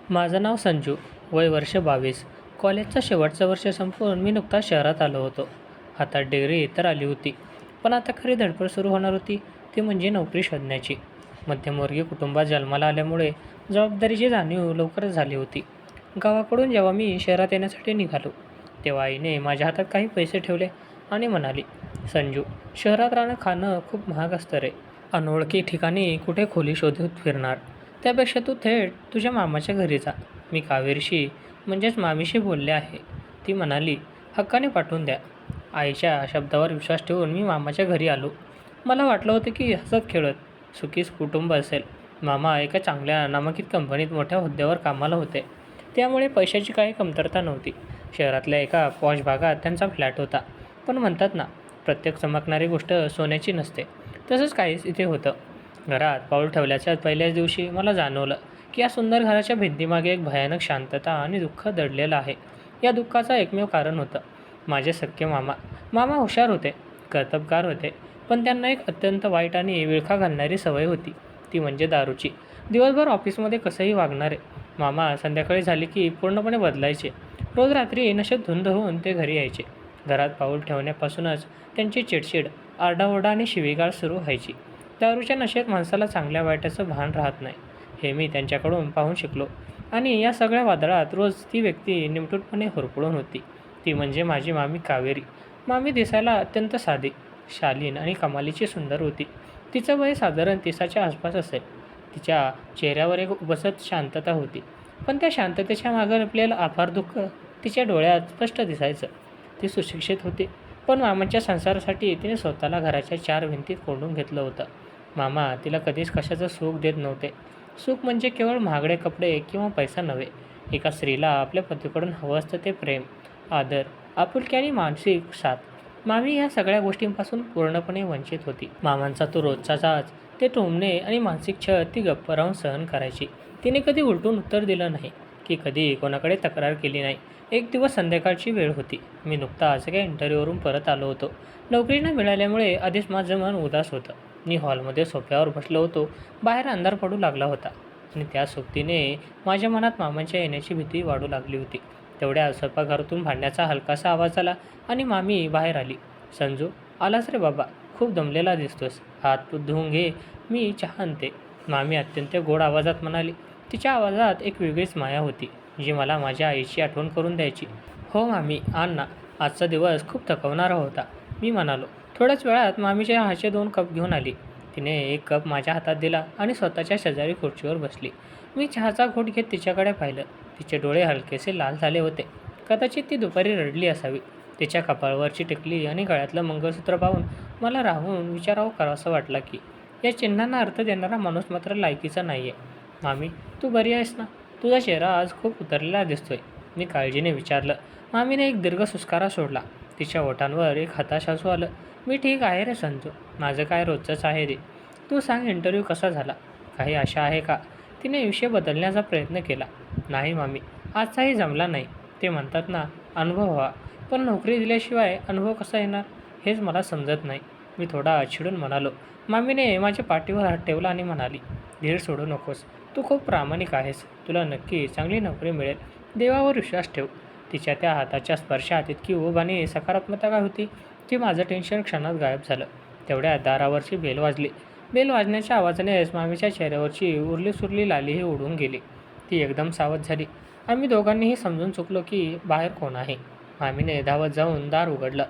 माझं नाव संजू. वय वर्ष 22. कॉलेजचं शेवटचं वर्ष संपवून मी नुकताच शहरात आलो होतो. हातात डिग्री तर आली होती. पण आता खरी धडपड सुरू होणार होती, ती म्हणजे नोकरी शोधण्याची. मध्यमवर्गीय कुटुंबात जन्माला आल्यामुळे जबाबदारीची जाणीव लवकरच झाली होती. गावाकडून जेव्हा मी शहरात येण्यासाठी निघालो, तेव्हा आईने माझ्या हातात काही पैसे ठेवले आणि म्हणाली, "संजू, शहरात राहणं खाणं खूप महाग असतं रे. अनोळखी ठिकाणी कुठे खोली शोधत फिरणार? त्यापेक्षा तू थेट तुझ्या मामाच्या घरी जा." मी कावेरीशी म्हणजेच मामीशी बोलले आहे. ती म्हणाली, "हक्काने पाठवून द्या." आईच्या शब्दावर विश्वास ठेवून मी मामाच्या घरी आलो. मला वाटलं होतं की हसत खेळत सुखी कुटुंब असेल. मामा एका चांगल्या नामांकित कंपनीत मोठ्या हुद्द्यावर कामाला होते. त्यामुळे पैशाची काही कमतरता नव्हती. शहरातल्या एका पॉश भागात त्यांचा फ्लॅट होता. पण म्हणतात ना, प्रत्येक चमकणारी गोष्ट सोन्याची नसते. तसंच काहीच इथे होतं. घरात पाऊल ठेवल्याच्या पहिल्याच दिवशी मला जाणवलं की या सुंदर घराच्या भिंतीमागे एक भयानक शांतता आणि दुःख दडलेलं आहे. या दुःखाचं एकमेव कारण होतं माझे सख्खे मामा. मामा हुशार होते, कर्तबगार होते, पण त्यांना एक अत्यंत वाईट आणि विळखा घालणारी सवय होती, ती म्हणजे दारूची. दिवसभर ऑफिसमध्ये कसंही वागणारे मामा संध्याकाळी झाली की पूर्णपणे बदलायचे. रोज रात्री नशेत धुंद होऊन ते घरी यायचे. घरात पाऊल ठेवण्यापासूनच त्यांची चिडचिड, आरडाओरडा आणि शिवीगाळ सुरू व्हायची. दारूच्या नशेत माणसाला चांगल्या वाईटाचं भान राहत नाही, हे मी त्यांच्याकडून पाहून शिकलो. आणि या सगळ्या वादळात रोज ती व्यक्ती निमटूटपणे होरपळून होती, ती म्हणजे माझी मामी कावेरी. मामी दिसायला अत्यंत साधी, शालीन आणि कमालीची सुंदर होती. तिचं वय साधारण 30च्या आसपास असेल. तिच्या चेहऱ्यावर एक उपसत शांतता होती, पण त्या शांततेच्या मागे लपलेलं अपार दुःख तिच्या डोळ्यात स्पष्ट दिसायचं. ती सुशिक्षित होती, पण मामाच्या संसारासाठी तिने स्वतःला घराच्या 4 भिंतीत कोंडून घेतलं होतं. मामा तिला कधीच कशाचं सुख देत नव्हते. सुख म्हणजे केवळ महागडे कपडे किंवा पैसा नव्हे. एका स्त्रीला आपल्या पतीकडून हवं असतं ते प्रेम, आदर, आपुलकी आणि मानसिक साथ. मामी ह्या सगळ्या गोष्टींपासून पूर्णपणे वंचित होती. मामांचा तो रोजचा जाच, ते टोमणे आणि मानसिक छळ ती गप्प राहून सहन करायची. तिने कधी उलटून उत्तर दिलं नाही, की कधी कोणाकडे तक्रार केली नाही. एक दिवस संध्याकाळची वेळ होती. मी नुकताच एका इंटरव्ह्यूवरून परत आलो होतो. नोकरी न मिळाल्यामुळे आधीच माझं मन उदास होतं. मी हॉलमध्ये सोफ्यावर बसलो होतो. बाहेर अंधार पडू लागला होता आणि त्या सोबतीने माझ्या मनात मामांच्या येण्याची भीती वाढू लागली होती. तेवढ्या स्वयंपाकघरातून भांड्याचा हलकासा आवाज आला आणि मामी बाहेर आली. "संजू, आलास रे बाबा, खूप दमलेला दिसतोस. हात धुवून घे, मी चहा आणते." मामी अत्यंत गोड आवाजात म्हणाली. तिच्या आवाजात एक वेगळीच माया होती, जी मला माझ्या आईची आठवण करून द्यायची. "हो मामी, आण ना. आजचा दिवस खूप थकवणारा होता," मी म्हणालो. थोड्याच वेळात मामी चहाचे 2 कप घेऊन आली. तिने एक कप माझ्या हातात दिला आणि स्वतःच्या शेजारी खुर्चीवर बसली. मी चहाचा घोट घेत तिच्याकडे पाहिलं. तिचे डोळे हलकेसे लाल झाले होते. कदाचित ती दुपारी रडली असावी. तिच्या कपाळावरची टिकली आणि गळ्यातलं मंगळसूत्र पाहून मला राहून विचारावं करावंसं वाटलं की या चिन्हांना अर्थ देणारा माणूस मात्र लायकीचा नाही आहे. "मामी, तू बरी आहेस ना? तुझा चेहरा आज खूप उतरलेला दिसतोय," मी काळजीने विचारलं. मामीने एक दीर्घ सुस्कारा सोडला. तिच्या ओठांवर एक हताश हसू आलं. "मी ठीक आहे रे संजू. माझं काय रोजचंच आहे रे. तू सांग, इंटरव्ह्यू कसा झाला? काही आशा आहे का?" तिने विषय बदलण्याचा प्रयत्न केला. "नाही मामी, आजचाही जमला नाही. ते म्हणतात ना, अनुभव हवा. पण नोकरी दिल्याशिवाय अनुभव कसा येणार, हेच मला समजत नाही," मी थोडा चिडून म्हणालो. मामीने माझ्या पाठीवर हात ठेवला आणि म्हणाली, "धीर सोडू नकोस. तू खूप प्रामाणिक आहेस. तुला नक्की चांगली नोकरी मिळेल. देवावर विश्वास ठेव." तिच्या त्या हाताच्या स्पर्शात इतकी ऊब आणि सकारात्मकता होती की माझं टेन्शन क्षणात गायब झालं. तेवढ्यात दारावरची बेल वाजली. बेल वाजण्याच्या आवाजानेच मामीच्या चेहऱ्यावरची उरली-सुरली लालीही उडून गेली. ती एकदम सावध झाली. आम्ही दोघांनीही समजून चुकलो की बाहेर कोण आहे. मामीने धावत जाऊन दार उघडलं.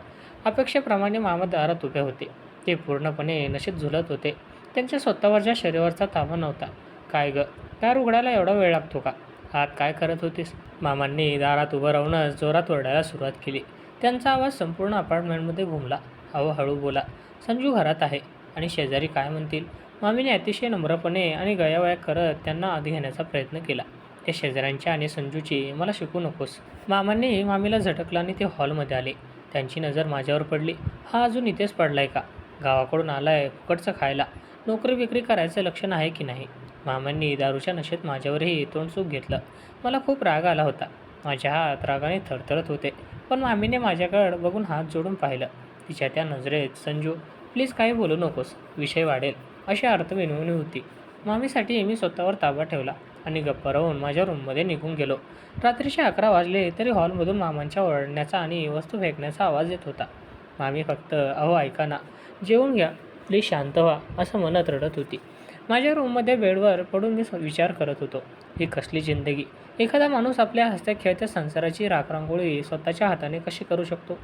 अपेक्षेप्रमाणे मामा दारात उभे होते. ते पूर्णपणे नशेत झुलत होते. त्यांच्या स्वतःवरच्या शरीरावरचा ताबा नव्हता. "काय गं, दार उघडायला एवढा वेळ लागतो का? आत काय करत होतीस?" मामांनी दारात उभं राहूनच जोरात ओरडायला सुरुवात केली. त्यांचा आवाज संपूर्ण अपार्टमेंटमध्ये घुमला. "अहो, हळू बोला. संजू घरात आहे आणि शेजारी काय म्हणतील?" मामीने अतिशय नम्रपणे आणि गयावया करत त्यांना आत घेण्याचा प्रयत्न केला. "त्या शेजाऱ्यांची आणि संजूची मला शिकवू नकोस." मामांनी मामीला झटकलं आणि ते हॉलमध्ये आले. त्यांची नजर माझ्यावर पडली. "हा अजून इथेच पडलाय का? गावाकडून आलाय फुकटचं खायला. नोकरी-बिकरी करायचं लक्षण आहे की नाही?" मामांनी दारूच्या नशेत माझ्यावरही तोंडसुख घेतलं. मला खूप राग आला होता. माझे हात रागाने थरथरत होते. पण मामीने माझ्याकडे बघून हात जोडून पाहिलं. तिच्या त्या नजरेत "संजू, प्लीज काही बोलू नकोस. विषय वाढेल," अशी अर्थविनवणी होती. मामीसाठी मी स्वतःवर ताबा ठेवला. आणि गप्पा राहून माझ्या रूममध्ये निघून गेलो. रात्रीचे 11 वाजले तरी हॉलमधून मामांच्या ओरडण्याचा आणि वस्तू फेकण्याचा आवाज येत होता. मामी फक्त "अहो ऐका ना, जेवून घ्या, प्लीज शांत व्हा" असं म्हणत रडत होती. माझ्या रूममध्ये बेडवर पडून मी विचार करत होतो, ही कसली जिंदगी. एखादा माणूस आपल्या हसत्या खेळत्या संसाराची राखरांगोळी स्वतःच्या हाताने कशी करू शकतो?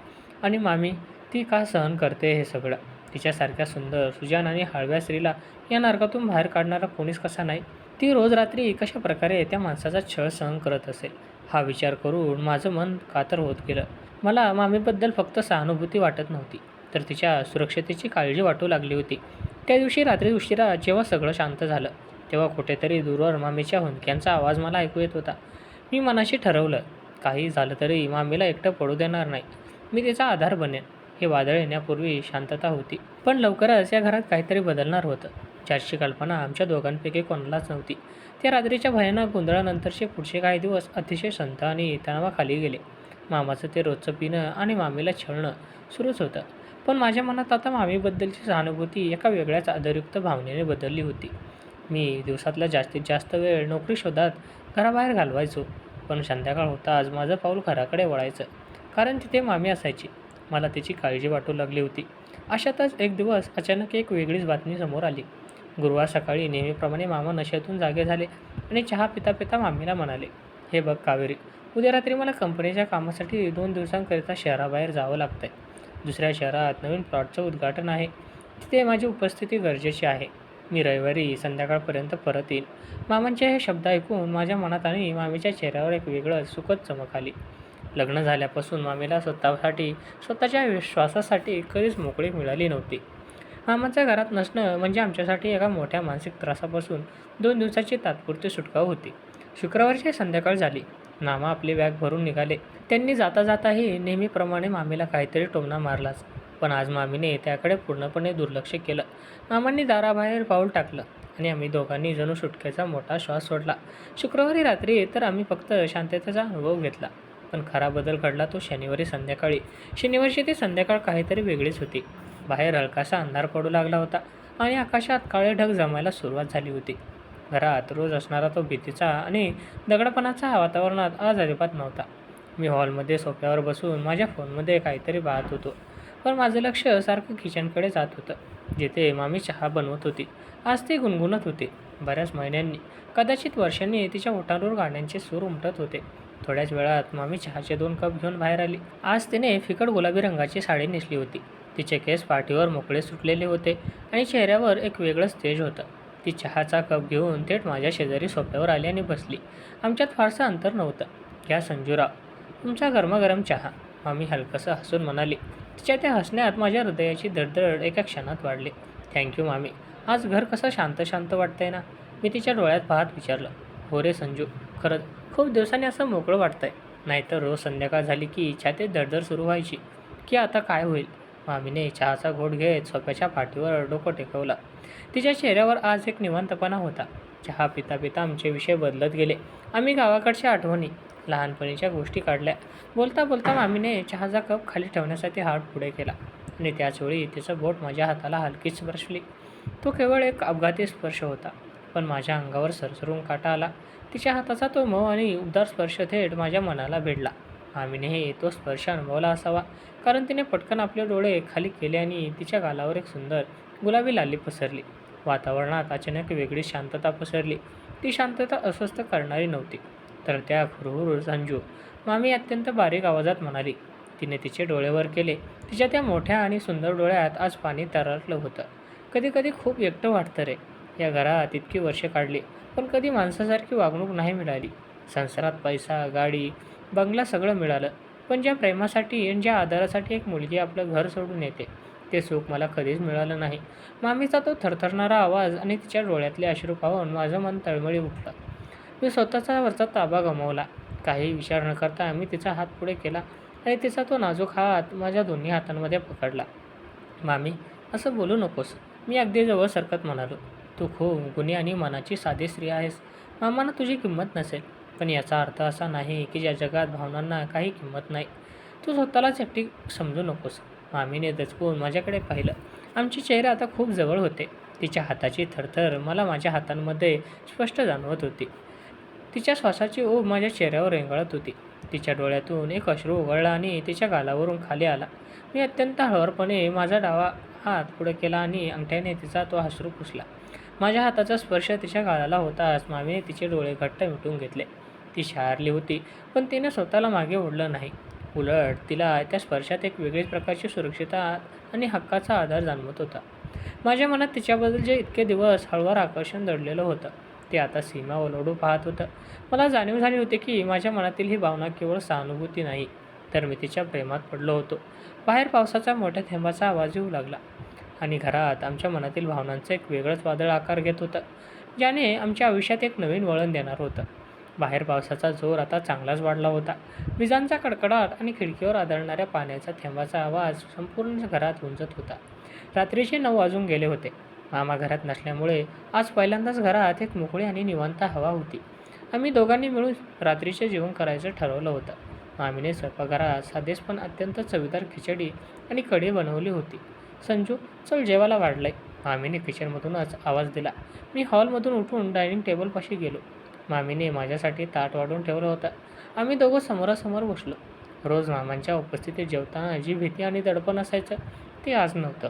आणि मामी, ती का सहन करते हे सगळं? तिच्यासारख्या सुंदर, सुजाण आणि हळव्या स्त्रीला या नरकातून बाहेर काढणारा कोणीच कसा नाही? ती रोज रात्री कशा प्रकारे त्या माणसाचा छळ सहन करत असेल? हा विचार करून माझं मन कातर होत गेलं. मला मामीबद्दल फक्त सहानुभूती वाटत नव्हती, तर तिच्या सुरक्षतेची काळजी वाटू लागली होती. त्या दिवशी रात्री उशिरा जेव्हा सगळं शांत झालं, तेव्हा कुठेतरी दूरवर मामीच्या हुंदक्यांचा आवाज मला ऐकू येत होता. मी मनाशी ठरवलं, काही झालं तरी मामीला एकटं पडू देणार नाही. मी तिचा आधार बनेन. हे वादळ येण्यापूर्वी शांतता होती, पण लवकरच या घरात काहीतरी बदलणार होतं, ज्याची कल्पना आमच्या दोघांपैकी कोणालाच नव्हती. त्या रात्रीच्या भयानक गोंधळानंतरचे पुढचे काही दिवस अतिशय संथ आणि तणावाखाली गेले. मामाचं ते रोजचं पिणं आणि मामीला छळणं सुरूच होतं, पण माझ्या मनात आता मामीबद्दलची सहानुभूती एका वेगळ्याच आदरयुक्त भावनेने बदलली होती. मी दिवसातला जास्तीत जास्त वेळ नोकरी शोधात घराबाहेर घालवायचो, पण संध्याकाळ होताच माझं पाऊल घराकडे वळायचं, कारण तिथे मामी असायची. मला तिची काळजी वाटू लागली होती. अशातच एक दिवस अचानक एक वेगळीच बातमी समोर आली. गुरुवार सकाळी नेहमीप्रमाणे मामा नशेतून जागे झाले आणि चहा पिता पिता मामीला म्हणाले, "हे बघ कावेरी, उद्या रात्री मला कंपनीच्या कामासाठी 2 दिवसांकरिता शहराबाहेर जावं लागतंय. दुसऱ्या शहरात नवीन प्लॉटचं उद्घाटन आहे. तिथे माझी उपस्थिती गरजेची आहे. मी रविवारी संध्याकाळपर्यंत परत येईन." मामांचे हे शब्द ऐकून माझ्या मनात आणि मामीच्या चेहऱ्यावर एक वेगळं सुखद चमक आली. लग्न झाल्यापासून मामीला स्वतःच्या विश्वासासाठी कधीच मोकळीक मिळाली नव्हती. मामाच्या घरात नसणं म्हणजे आमच्यासाठी एका मोठ्या मानसिक त्रासापासून 2 दिवसाची तात्पुरती सुटका होती. शुक्रवारची संध्याकाळ झाली. मामा आपली बॅग भरून निघाले. त्यांनी जाता जाताही नेहमीप्रमाणे मामीला काहीतरी टोमणा मारलाच, पण आज मामीने त्याकडे पूर्णपणे दुर्लक्ष केलं. मामांनी दाराबाहेर पाऊल टाकलं आणि आम्ही दोघांनी जणू सुटकेचा मोठा श्वास सोडला. शुक्रवारी रात्री तर आम्ही फक्त शांततेचा अनुभव घेतला, पण खरा बदल घडला तो शनिवारी संध्याकाळी. शनिवारची ती संध्याकाळ काहीतरी वेगळीच होती. बाहेर हलकासा अंधार पडू लागला होता आणि आकाशात काळे ढग जमायला सुरुवात झाली होती. घरात रोज असणारा तो भीतीचा आणि दगडपणाचा वातावरणात आज अजिबात नव्हता. मी हॉलमध्ये सोफ्यावर बसून माझ्या फोनमध्ये काहीतरी पाहत होतो, पण माझं लक्ष सारखं किचनकडे जात होतं, जिथे मामी चहा बनवत होती. आज ती गुणगुणत होती. बऱ्याच महिन्यांनी, कदाचित वर्षांनी तिच्या ओठांवर गाण्यांचे सूर उमटत होते. थोड्याच वेळात मामी चहाचे 2 कप घेऊन बाहेर आली. आज तिने फिकट गुलाबी रंगाची साडी नेसली होती. तिचे केस पाठीवर मोकळे सुटलेले होते आणि चेहऱ्यावर एक वेगळंच तेज होतं. ती चहाचा कप घेऊन थेट माझ्या शेजारी सोफ्यावर आली आणि बसली. आमच्यात फारसं अंतर नव्हतं. "घ्या संजूराव, तुमचा गरमागरम चहा," मामी हलकसं हसून म्हणाली. तिच्या त्या हसण्यात माझ्या हृदयाची धडधड एका क्षणात वाढली. "थँक्यू मामी. आज घर कसं शांत शांत वाटतंय ना?" मी तिच्या डोळ्यात पाहत विचारलं. "हो रे संजू, खरंच खूप दिवसांनी असं मोकळं वाटतंय. नाहीतर रोज संध्याकाळ झाली की छातीत धडधड सुरू व्हायची, की आता काय होईल?" मामीने चहाचा घोट घेत सोफ्याच्या पाठीवर डोकं टेकवलं. तिच्या चेहऱ्यावर आज एक निवांतपणा होता. चहा पिता पिता आमचे विषय बदलत गेले. आम्ही गावाकडच्या आठवणी, लहानपणीच्या गोष्टी काढल्या. बोलता बोलता मामीने चहाचा कप खाली ठेवण्यासाठी हात पुढे केला आणि त्याचवेळी तिचं बोट माझ्या हाताला हलकीच स्पर्शली. तो केवळ एक अपघाती स्पर्श होता, पण माझ्या अंगावर सरसरून काटा आला. तिच्या हाताचा तो मऊ आणि उबदार स्पर्श थेट माझ्या मनाला भिडला. मामीनेही तो स्पर्श अनुभवला असावा, कारण तिने पटकन आपले डोळे खाली केले आणि तिच्या गालावर एक सुंदर गुलाबी लाली पसरली. वातावरणात अचानक वेगळी शांतता पसरली. ती शांतता अस्वस्थ करणारी नव्हती, तर त्या हुरहुर संजू, मामी अत्यंत बारीक आवाजात म्हणाली. तिने तिचे डोळे वर केले. तिच्या त्या मोठ्या आणि सुंदर डोळ्यात आज पाणी तरळलं होतं. "कधी कधी खूप एकटं वाटतं रे. या घरात इतकी वर्षे काढली, पण कधी माणसासारखी वागणूक नाही मिळाली. संसारात पैसा, गाडी, बंगला सगळं मिळालं, पण ज्या प्रेमासाठी आणि ज्या आधारासाठी एक मुलगी आपलं घर सोडून येते, ते सुख मला कधीच मिळालं नाही." मामीचा तो थरथरणारा आवाज आणि तिच्या डोळ्यातले अश्रू पाहून माझं मन तळमळी उठलं. मी स्वतःचा वरचा ताबा गमावला. काही विचार न करता मी तिचा हात पुढे केला आणि तिचा तो नाजूक हात माझ्या दोन्ही हातांमध्ये पकडला. "मामी, असं बोलू नकोस," मी अगदी जवळ सरकत म्हणालो. "तू खूप गुणी आणि मनाची साधी स्त्री आहेस. मामांना तुझी किंमत नसेल, पण याचा अर्थ असा नाही की ज्या जगात भावनांना काही किंमत नाही. तू स्वतःलाच एकटी समजू नकोस." मामीने दचकून माझ्याकडे पाहिलं. आमचे चेहरे आता खूप जवळ होते. तिच्या हाताची थरथर मला माझ्या हातांमध्ये स्पष्ट जाणवत होती. तिच्या श्वासाची ऊब माझ्या चेहऱ्यावर रेंगाळत होती. तिच्या डोळ्यातून एक अश्रू उघळला आणि तिच्या गालावरून खाली आला. मी अत्यंत हळुवारपणे माझा डावा हात पुढे केला आणि अंगठ्याने तिचा तो अश्रू पुसला. माझ्या हाताचा स्पर्श तिच्या गालाला होताच मामीने तिचे डोळे घट्ट मिटून घेतले. ती शहारली होती, पण तिने स्वतःला मागे ओढलं नाही. उलट तिला त्या स्पर्शात एक वेगळीच प्रकारची सुरक्षितता आणि हक्काचा आधार जाणवत होता. माझ्या मनात तिच्याबद्दल इतके दिवस हळूवार आकर्षण दडलेलं होतं, ते आता सीमा ओलांडून पाहत होतं. मला जाणीव झाली होती की माझ्या मनातील ही भावना केवळ सहानुभूती नाही, तर मी तिच्या प्रेमात पडलो होतो. बाहेर पावसाचा मोठ्या थेंबाचा आवाज येऊ लागला आणि घरात आमच्या मनातील भावनांचं एक वेगळंच वादळ आकार घेत होतं, ज्याने आमच्या आयुष्यात एक नवीन वळण देणार होतं. बाहेर पावसाचा जोर आता चांगलाच वाढला होता. विजांचा कडकडाट आणि खिडकीवर आदळणाऱ्या पाण्याचा थेंबाचा आवाज संपूर्ण घरात गुंजत होता. रात्रीचे 9 वाजून गेले होते. मामा घरात नसल्यामुळे आज पहिल्यांदाच घरात एक मोकळी आणि निवांत हवा होती. आम्ही दोघांनी मिळून रात्रीचे जेवण करायचं ठरवलं होतं. मामीने स्वयंपाकघरात साधेच पण अत्यंत चवीदार खिचडी आणि कढी बनवली होती. संजू, चल जेवायला वाढलंय, मामीने किचनमधूनच आवाज दिला. मी हॉलमधून उठून डायनिंग टेबलपाशी गेलो. मामीने माझ्यासाठी ताट वाढून ठेवलं होतं. आम्ही दोघं समोरासमोर बसलो. रोज मामांच्या उपस्थितीत जेवताना जी भीती आणि दडपण असायचं, ते आज नव्हतं.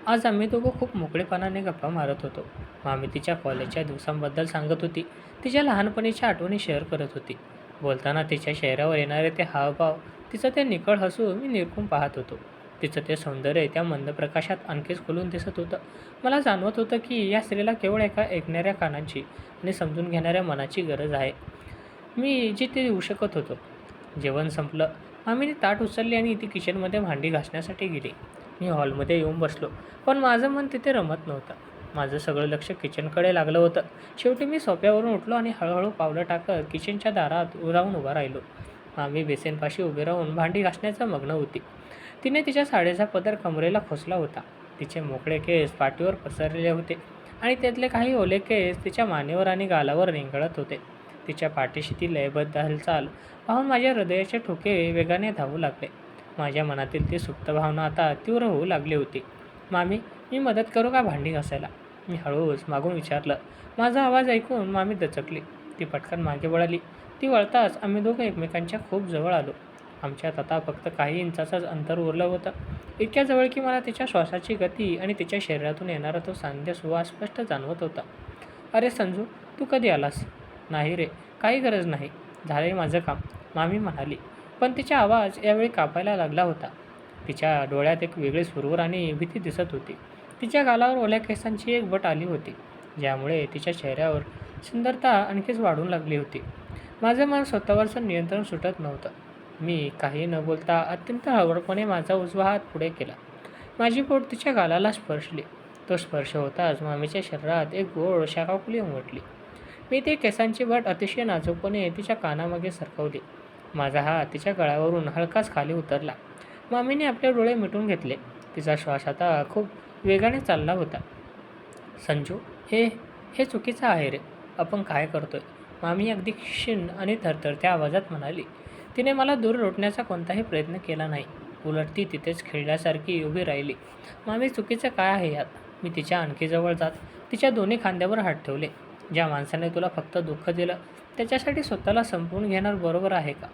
आज आम्ही दोघं खूप मोकळेपणाने गप्पा मारत होतो. मामी तिच्या कॉलेजच्या दिवसांबद्दल सांगत होती. तिच्या लहानपणीच्या आठवणी शेअर करत होती. बोलताना तिच्या चेहऱ्यावर येणारे ते हावभाव, तिचं ते निखळ हसू मी निरखून पाहत होतो. तिचं ते सौंदर्य त्या मंद प्रकाशात आणखीच खुलून दिसत होतं. मला जाणवत होतं की या स्त्रीला केवळ एका ऐकणाऱ्या कानांची आणि समजून घेणाऱ्या मनाची गरज आहे, मी जी ते देऊ शकत होतो. जेवण संपलं. मामीने ताट उचलली आणि ती किचनमध्ये भांडी घासण्यासाठी गेली. मी हॉलमध्ये येऊन बसलो, पण माझं मन तिथे रमत नव्हतं. माझं सगळं लक्ष किचनकडे लागलं होतं. शेवटी मी सोफ्यावरून उठलो आणि हळूहळू पावलं टाकत किचनच्या दारात जाऊन उभा राहिलो. मामी बेसिनपाशी उभी राहून भांडी घासण्याचं मग्न होती. तिने तिच्या साडीचा पदर कमरेला खोचला होता. तिचे मोकळे केस पाठीवर पसरलेले होते आणि त्यातले काही ओले केस तिच्या मानेवर आणि गालावर रेंगाळत होते. तिच्या पाठीशी ती लयबद्ध हालचाल पाहून माझ्या हृदयाचे ठोके वेगाने धावू लागले. माझ्या मनातील ती सुप्त भावना आता तीव्र होऊ लागली होती. मामी, मी मदत करू का भांडी घासायला, मी हळूच मागून विचारलं. माझा आवाज ऐकून मामी दचकली. ती पटकन मागे वळाली. ती वळताच आम्ही दोघं एकमेकांच्या खूप जवळ आलो. आमच्यात आता फक्त काही इंचाचंच अंतर उरलं होतं. इतक्या जवळ की मला तिच्या श्वासाची गती आणि तिच्या शरीरातून येणारा तो सांध्य सुवास स्पष्ट जाणवत होता. अरे संजू, तू कधी आलास? नाही रे, काही गरज नाही, झालंय माझं काम, मामी म्हणाली. पण तिचा आवाज यावेळी कापायला लागला होता. तिच्या डोळ्यात एक वेगळी सुरूर आणि भीती दिसत होती. तिच्या गालावर ओल्या केसांची एक बट आली होती, ज्यामुळे तिच्या चेहऱ्यावर सुंदरता आणखीच वाढून लागली होती. माझं मन स्वतःवरचं नियंत्रण सुटत नव्हतं. मी काही न बोलता अत्यंत हळूवारपणे माझा उजवा हात पुढे केला. माझी बोट तिच्या गालाला स्पर्शली. तो स्पर्श होताच मामीच्या शरीरात एक गोड शाखाफुली उमटली. मी ती केसांची बट अतिशय नाजूकपणे तिच्या कानामागे सरकवली. माझा हात तिच्या गळ्यावरून हलकाच खाली उतरला. मामीने आपले डोळे मिटून घेतले. तिचा श्वास आता खूप वेगाने चालला होता. संजू, हे हे चुकीचं आहे रे, आपण काय करतोय, मामी अगदी क्षीण आणि थरथरत्या आवाजात म्हणाली. तिने मला दूर लोटण्याचा कोणताही प्रयत्न केला नाही. उलट ती तिथेच खेळल्यासारखी उभी राहिली. मामी, चुकीचं काय आहे यात? मी तिच्या आणखी जवळ जात तिच्या दोन्ही खांद्यावर हात ठेवले. ज्या माणसाने तुला फक्त दुःख दिलं, त्याच्यासाठी स्वतःला संपवून घेणार बरोबर आहे का?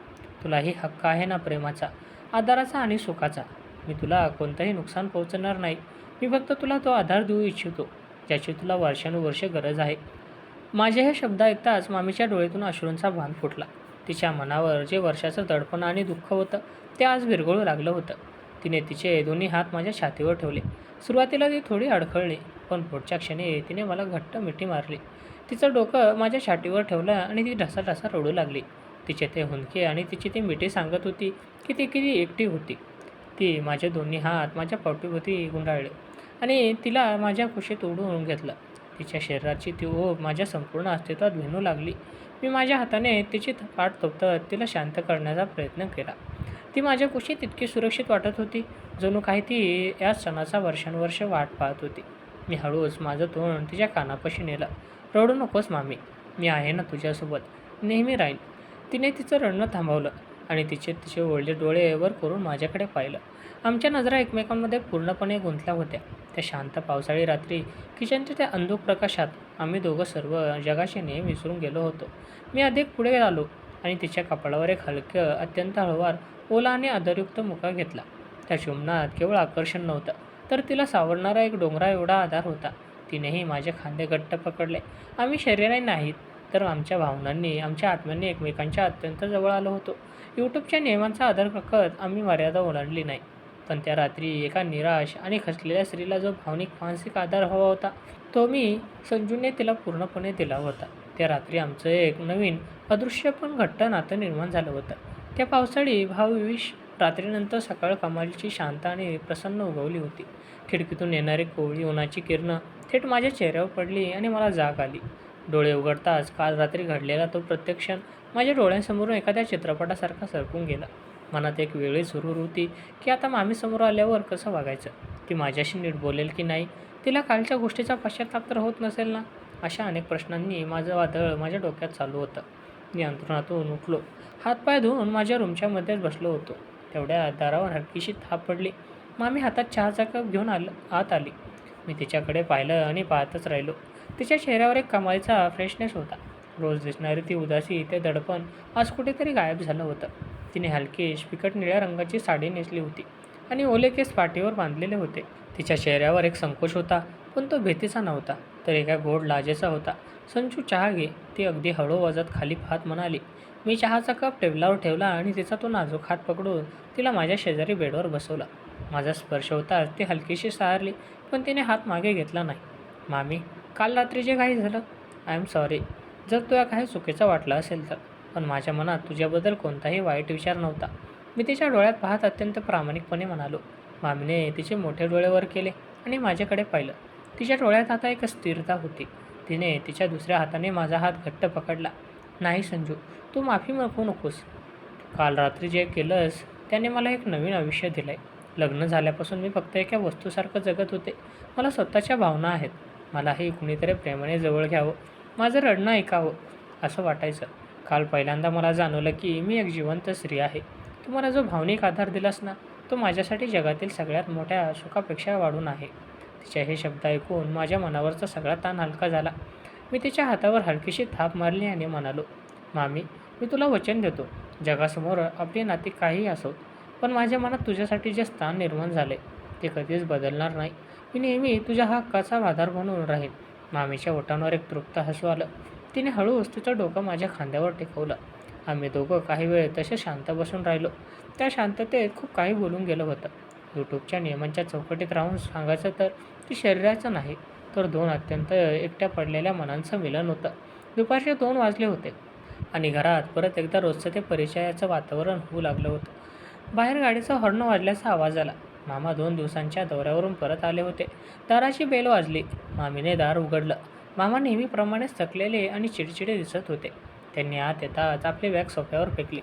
तुलाही हक्क आहे ना प्रेमाचा, आधाराचा आणि सुखाचा. मी तुला कोणतंही नुकसान पोहोचणार नाही. मी फक्त तुला तो आधार देऊ इच्छितो, ज्याची तुला वर्षानुवर्ष गरज आहे. माझे हे शब्द ऐकताच मामीच्या डोळ्यातून अश्रूंचा बांध फुटला. तिच्या मनावर जे वर्षाचं दडपण आणि दुःख होतं, ते आज विरघळू लागलं होतं. तिने तिचे दोन्ही हात माझ्या छातीवर ठेवले. सुरुवातीला ती थोडी अडखळली, पण पुढच्या क्षणी तिने मला घट्ट मिठी मारली. तिचं डोकं माझ्या छातीवर ठेवलं आणि ती ढसाढसा रडू लागली. तिचे ते हुंदके आणि तिची ती मिठी सांगत होती की ती किती एकटी होती. ती माझे दोन्ही हात माझ्या पाठीभोवती गुंडाळले आणि तिला माझ्या कुशीत ओढून घेतलं. तिच्या शरीराची ती ओढ माझ्या संपूर्ण अस्तित्वात भिनू लागली. मी माझ्या हाताने तिची पाठ थोपटत तिला शांत करण्याचा प्रयत्न केला. ती माझ्या कुशीत इतकी सुरक्षित वाटत होती, जणू काही ती या क्षणाचा वर्षानुवर्ष वाट पाहत होती. मी हळूच माझं तोंड तिच्या कानापाशी नेलं. रडू नकोस मामी, मी आहे ना तुझ्यासोबत, नेहमी राहीन. तिने तिचं रडणं थांबवलं आणि तिचे ओढले डोळे वर करून माझ्याकडे पाहिलं. आमच्या नजरा एकमेकांमध्ये पूर्णपणे गुंतल्या होत्या. त्या शांत पावसाळी रात्री किचनच्या त्या अंधुक प्रकाशात आम्ही दोघं सर्व जगाचे नियम विसरून गेलो होतो. मी अधिक पुढे आलो आणि तिच्या कपाळावर एक हलकं, अत्यंत हळूवार, ओला आणि आदरयुक्त मुका घेतला. त्या चुंबनात केवळ आकर्षण नव्हतं, तर तिला सावरणारा एक डोंगरा एवढा आधार होता. तिनेही माझे खांदे घट्ट पकडले. आम्ही शरीराने नाहीत, तर आमच्या भावनांनी, आमच्या आत्म्यांनी एकमेकांच्या अत्यंत जवळ आलो होतो. यूट्यूबच्या नियमांचा आदर करत आम्ही मर्यादा ओलांडली नाही. पण त्या रात्री एका निराश आणि खचलेल्या स्त्रीला जो भावनिक मानसिक आधार हवा होता, तो मी, संजूने तिला पूर्णपणे दिला होता. त्या रात्री आमचं एक नवीन, अदृश्य पण घट्ट नातं निर्माण झालं होतं. त्या पावसाळी भावविश रात्रीनंतर सकाळ कमालीची शांत आणि प्रसन्न उगवली होती. खिडकीतून येणारी कोवळी उन्हाची किरणं थेट माझ्या चेहऱ्यावर पडली आणि मला जाग आली. डोळे उघडताच काल रात्री घडलेला तो प्रत्येक क्षण माझ्या डोळ्यांसमोरून एखाद्या चित्रपटासारखा सरकून गेला. मनात एक वेगळीच हुरहूर होती की आता मामीसमोर आल्यावर कसं वागायचं? ती माझ्याशी नीट बोलेल की नाही? तिला कालच्या गोष्टीचा पश्चाताप तर होत नसेल ना? अशा अनेक प्रश्नांनी माझं वादळ माझ्या डोक्यात चालू होतं. मी अंथरुणातून उठलो. हातपाय धुवून माझ्या रूमच्या मध्येच बसलो होतो. तेवढ्या दारावर हलकीशी थाप पडली. मामी हातात चहाचा कप घेऊन आत आली. मी तिच्याकडे पाहिलं आणि पाहतच राहिलो. तिच्या चेहऱ्यावर एक कमालीचा फ्रेशनेस होता. रोज दिसणारी ती उदासी, ते दडपण आज कुठेतरी गायब झालं होतं. तिने हलकीश फिकट निळ्या रंगाची साडी नेसली होती आणि ओले केस पाठीवर बांधलेले होते. तिच्या चेहऱ्यावर एक संकोच होता, पण तो भीतीचा नव्हता, तर एका गोड लाजेचा होता. "संजू, चहा घे," ती अगदी हळू आवाजात खाली पाहत म्हणाली. मी चहाचा कप टेबलावर ठेवला आणि तिचा तो नाजूक हात पकडून तिला माझ्या शेजारी बेडवर बसवला. माझा स्पर्श होताच ती हलकीशी सारली, पण तिने हात मागे घेतला नाही. "मामी, काल रात्री जे काही झालं, आय एम सॉरी. जर तुला काही चुकीचं वाटलं असेल तर. पण माझ्या मनात तुझ्याबद्दल कोणताही वाईट विचार नव्हता." मी तिच्या डोळ्यात पाहत अत्यंत प्रामाणिकपणे म्हणालो. मामीने तिचे मोठे डोळे वर केले आणि माझ्याकडे पाहिलं. तिच्या डोळ्यात आता एक स्थिरता होती. तिने तिच्या दुसऱ्या हाताने माझा हात घट्ट पकडला. "नाही संजू, तू माफी मागू नकोस. काल रात्री जे केलंस त्याने मला एक नवीन आयुष्य दिलं आहे. लग्न झाल्यापासून मी फक्त एका वस्तूसारखं जगत होते. मला स्वतःच्या भावना आहेत. मलाही कुणीतरी प्रेमाने जवळ घ्यावं, माझं रडणं ऐकावं असं वाटायचं. काल पहिल्यांदा मला जाणवलं की मी एक जिवंत स्त्री आहे. तू मला जो भावनिक आधार दिलास ना, तो माझ्यासाठी जगातील सगळ्यात मोठ्या सुखापेक्षा वाढून आहे." तिचे हे शब्द ऐकून माझ्या मनावरचा सगळा ताण हलका झाला. मी तिच्या हातावर हलकीशी थाप मारली आणि म्हणालो, "मामी, मी तुला वचन देतो, जगासमोर आपली नाती काहीही असोत, पण माझ्या मनात तुझ्यासाठी जे स्थान निर्माण झाले ते कधीच बदलणार नाही. मी नेहमी तुझ्या हक्काचा आधार म्हणून राहीन." मामीच्या ओठांवर एक तृप्त हसू आलं. तिने हळूच तिचं डोकं माझ्या खांद्यावर टेकवलं. आम्ही दोघं काही वेळ तसे शांत बसून राहिलो. त्या शांततेत खूप काही बोलून गेलं होतं. यूट्यूबच्या नियमांच्या चौकटीत राहून सांगायचं तर ते शरीराचं नाही, तर दोन अत्यंत एकट्या पडलेल्या मनांचं मिलन होतं. दुपारचे 2 वाजले होते आणि घरात परत एकदा रोजचं ते परिचयाचं वातावरण होऊ लागलं होतं. बाहेर गाडीचा हॉर्न वाजल्याचा आवाज आला. मामा 2 दिवसांच्या दौऱ्यावरून परत आले होते. दाराची बेल वाजली. मामीने दार उघडलं. मामा नेहमीप्रमाणेच थकलेले आणि चिडचिडे दिसत होते. त्यांनी आत येताच आपली बॅग सोफ्यावर फेकली.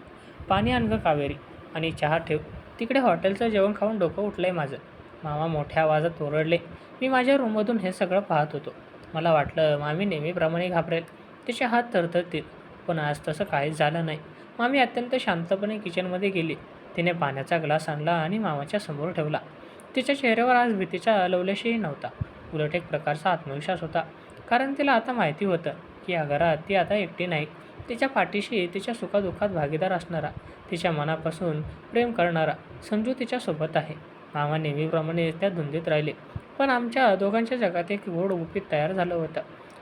"पाणी आण गं कावेरी, आणि चहा ठेव. तिकडे हॉटेलचं जेवण खाऊन डोकं उठलंय माझं." मामा मोठ्या आवाजात ओरडले. मी माझ्या रूममधून हे सगळं पाहत होतो. मला वाटलं मामी नेहमीप्रमाणे घाबरेल, तिचे हात थरथरतील, पण आज तसं काहीच झालं नाही. मामी अत्यंत शांतपणे किचनमध्ये गेली. तिने पाण्याचा ग्लास आणला आणि मामाच्या समोर ठेवला. तिच्या चेहऱ्यावर आज भीतीचा लवलेशही नव्हता, उलट एक प्रकारचा आत्मविश्वास होता. कारण तिला आता माहिती होतं की या घरात ती आता एकटी नाही. तिच्या पाठीशी तिच्या सुखादुःखात भागीदार असणारा, तिच्या मनापासून प्रेम करणारा संजू तिच्यासोबत आहे. मामा नेहमीप्रमाणे त्या धुंदीत राहिले, पण आमच्या दोघांच्या जगात एक गोड गुपित तयार झालं होतं.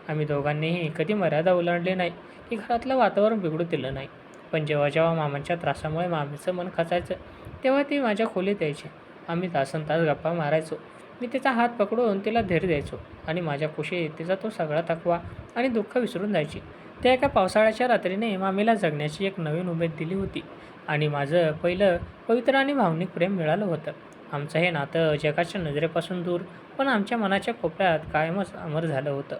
आम्ही दोघांनीही कधी मर्यादा ओलांडली नाही की घरातलं वातावरण बिघडू दिलं नाही. पण जेव्हा जेव्हा मामांच्या त्रासामुळे मामीचं मन खचायचं, तेव्हा ती माझ्या खोलीत यायची. आम्ही तासनतास गप्पा मारायचो. मी तिचा हात पकडून तिला धीर द्यायचो आणि माझ्या कुशीत तिचा तो सगळा थकवा आणि दुःख विसरून जायची. त्या एका पावसाळ्याच्या रात्रीने मामीला जगण्याची एक नवीन उमेद दिली होती आणि माझं पहिलं पवित्र आणि भावनिक प्रेम मिळालं होतं. आमचं हे नातं जगाच्या नजरेपासून दूर, पण आमच्या मनाच्या कोपऱ्यात कायमच अमर झालं होतं.